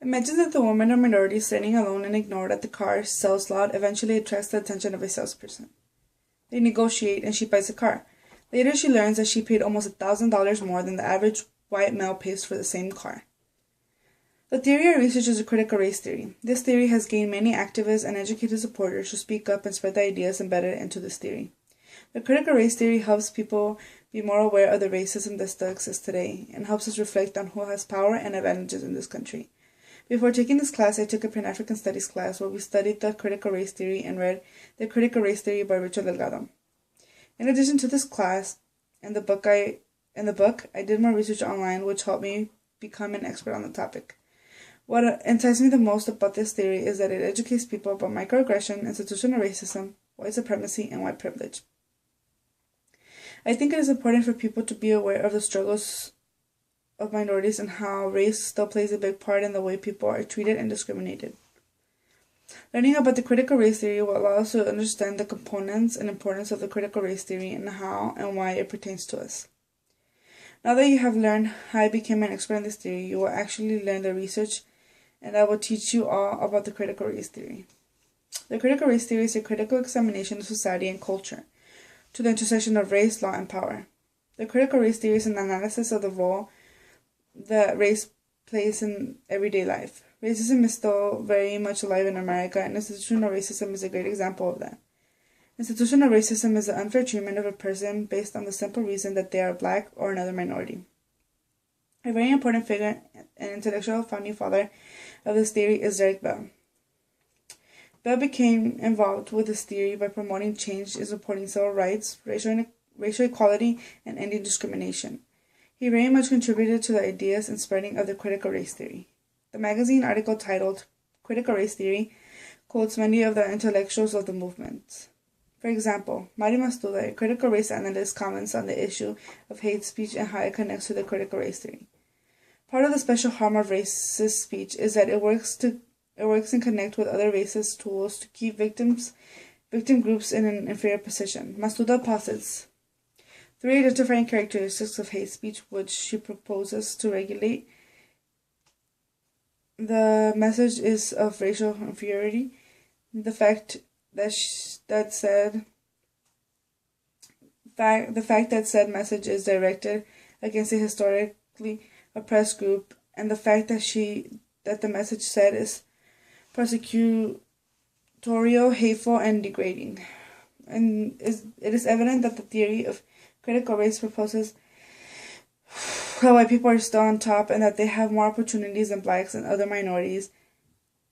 Imagine that the woman or minority standing alone and ignored at the car sales lot eventually attracts the attention of a salesperson. They negotiate and she buys the car. Later she learns that she paid almost $1,000 more than the average white male pays for the same car. The theory or research is a critical race theory. This theory has gained many activists and educated supporters to speak up and spread the ideas embedded into this theory. The critical race theory helps people be more aware of the racism that still exists today and helps us reflect on who has power and advantages in this country. Before taking this class, I took a Pan-African Studies class where we studied the critical race theory and read The Critical Race Theory by Richard Delgado. In addition to this class and the book, I did more research online, which helped me become an expert on the topic. What enticed me the most about this theory is that it educates people about microaggression, institutional racism, white supremacy, and white privilege. I think it is important for people to be aware of the struggles of minorities and how race still plays a big part in the way people are treated and discriminated. Learning about the critical race theory will allow us to understand the components and importance of the critical race theory and how and why it pertains to us. Now that you have learned how I became an expert in this theory, you will actually learn the research, and I will teach you all about the critical race theory. The critical race theory is a critical examination of society and culture to the intersection of race, law, and power. The critical race theory is an analysis of the role that race plays in everyday life. Racism is still very much alive in America, and institutional racism is a great example of that. Institutional racism is the unfair treatment of a person based on the simple reason that they are black or another minority. A very important figure and intellectual founding father of this theory is Derek Bell. Bell became involved with this theory by promoting change in supporting civil rights, racial equality, and ending discrimination. He very much contributed to the ideas and spreading of the critical race theory. The magazine article titled Critical Race Theory quotes many of the intellectuals of the movement. For example, Mari Mastuda, a critical race analyst, comments on the issue of hate speech and how it connects to the critical race theory. Part of the special harm of racist speech is that it works and connect with other racist tools to keep victim groups in an inferior position. Mastuda posits 3 identifying characteristics of hate speech which she proposes to regulate. The message is of racial inferiority. The fact that said message is directed against a historically oppressed group, and the fact that the message said is persecutorial, hateful, and degrading. And it is evident that the theory of critical race proposes that white people are still on top and that they have more opportunities than blacks and other minorities,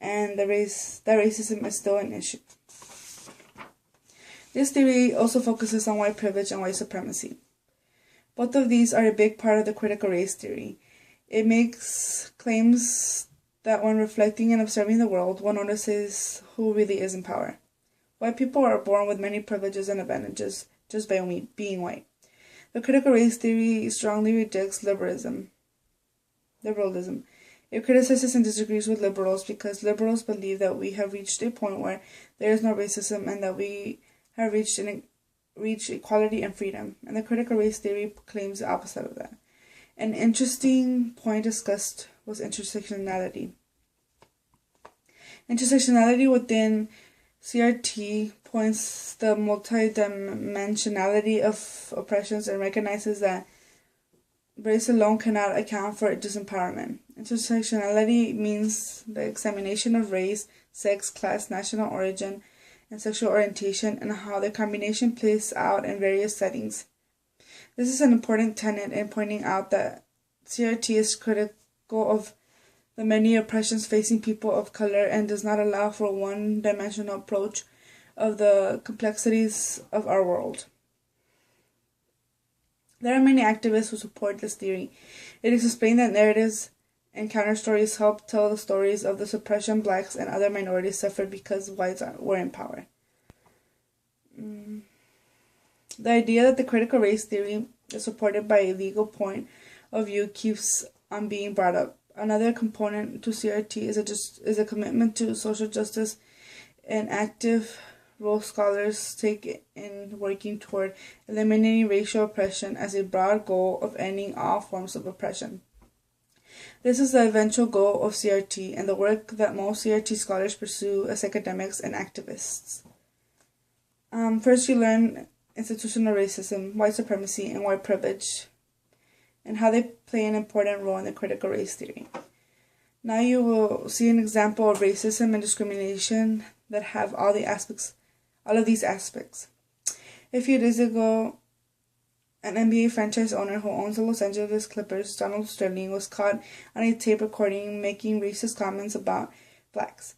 and that racism is still an issue. This theory also focuses on white privilege and white supremacy. Both of these are a big part of the critical race theory. It makes claims that when reflecting and observing the world, one notices who really is in power. White people are born with many privileges and advantages just by being white. The critical race theory strongly rejects liberalism. It criticizes and disagrees with liberals because liberals believe that we have reached a point where there is no racism and that we have reached equality and freedom. And the critical race theory claims the opposite of that. An interesting point discussed was intersectionality. Intersectionality within CRT points the multidimensionality of oppressions and recognizes that race alone cannot account for disempowerment. Intersectionality means the examination of race, sex, class, national origin, and sexual orientation and how the combination plays out in various settings. This is an important tenet in pointing out that CRT is critical of the many oppressions facing people of color and does not allow for a one-dimensional approach of the complexities of our world. There are many activists who support this theory. It is explained that narratives and counter-stories help tell the stories of the suppression blacks and other minorities suffered because whites were in power. The idea that the critical race theory is supported by a legal point of view keeps on being brought up. Another component to CRT is a commitment to social justice and active role scholars take in working toward eliminating racial oppression as a broad goal of ending all forms of oppression. This is the eventual goal of CRT and the work that most CRT scholars pursue as academics and activists. First, you learn institutional racism, white supremacy, and white privilege, and how they play an important role in the critical race theory. Now you will see an example of racism and discrimination that have all of these aspects. A few days ago, an NBA franchise owner who owns the Los Angeles Clippers, Donald Sterling, was caught on a tape recording making racist comments about blacks.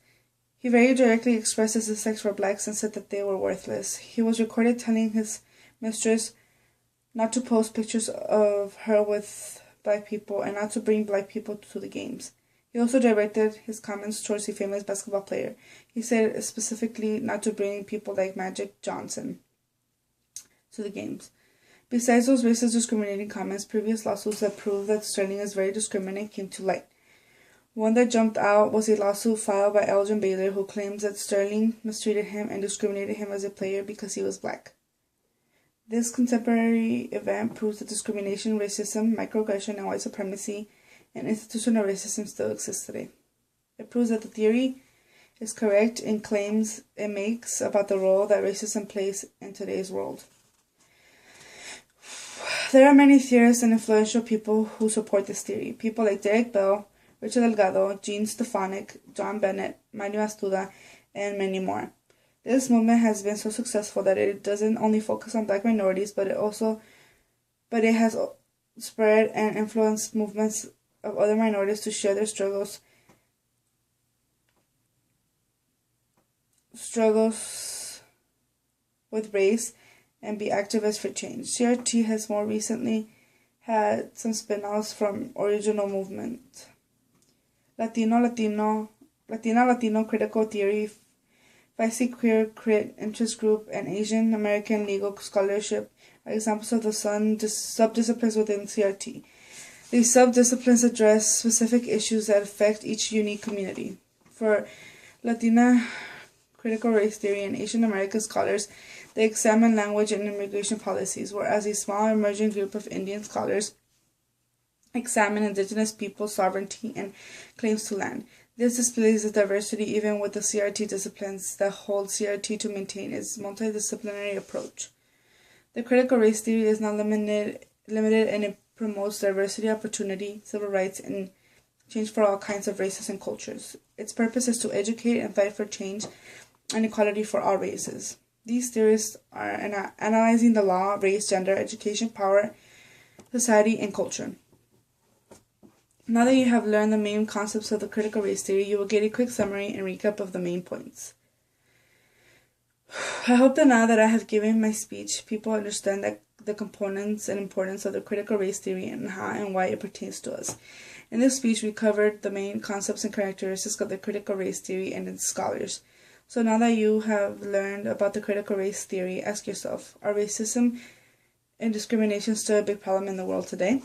He very directly expressed his dislike for blacks and said that they were worthless. He was recorded telling his mistress not to post pictures of her with black people and not to bring black people to the games. He also directed his comments towards a famous basketball player. He said specifically not to bring people like Magic Johnson to the games. Besides those racist discriminating comments, previous lawsuits that proved that Sterling is very discriminating came to light. One that jumped out was a lawsuit filed by Elgin Baylor, who claims that Sterling mistreated him and discriminated him as a player because he was black. This contemporary event proves that discrimination, racism, microaggression, and white supremacy and institutional racism still exist today. It proves that the theory is correct in claims it makes about the role that racism plays in today's world. There are many theorists and influential people who support this theory. People like Derek Bell, Richard Delgado, Gene Stefanik, John Bennett, Manu Astuda, and many more. This movement has been so successful that it doesn't only focus on black minorities, but it has spread and influenced movements of other minorities to share their struggles with race and be activists for change. CRT has more recently had some spin-offs from original movement. Latina critical theory, Feisty Queer Crit Interest Group, and Asian American legal scholarship are examples of the subdisciplines within CRT. These subdisciplines address specific issues that affect each unique community. For Latina critical race theory and Asian American scholars, they examine language and immigration policies, whereas a small emerging group of Indian scholars examine indigenous peoples' sovereignty and claims to land. This displays the diversity even with the CRT disciplines that hold CRT to maintain its multidisciplinary approach. The critical race theory is not limited and it promotes diversity, opportunity, civil rights, and change for all kinds of races and cultures. Its purpose is to educate and fight for change and equality for all races. These theorists are analyzing the law, race, gender, education, power, society, and culture. Now that you have learned the main concepts of the critical race theory, you will get a quick summary and recap of the main points. I hope that now that I have given my speech, people understand that the components and importance of the critical race theory and how and why it pertains to us. In this speech, we covered the main concepts and characteristics of the critical race theory and its scholars. So now that you have learned about the critical race theory, ask yourself, are racism and discrimination still a big problem in the world today?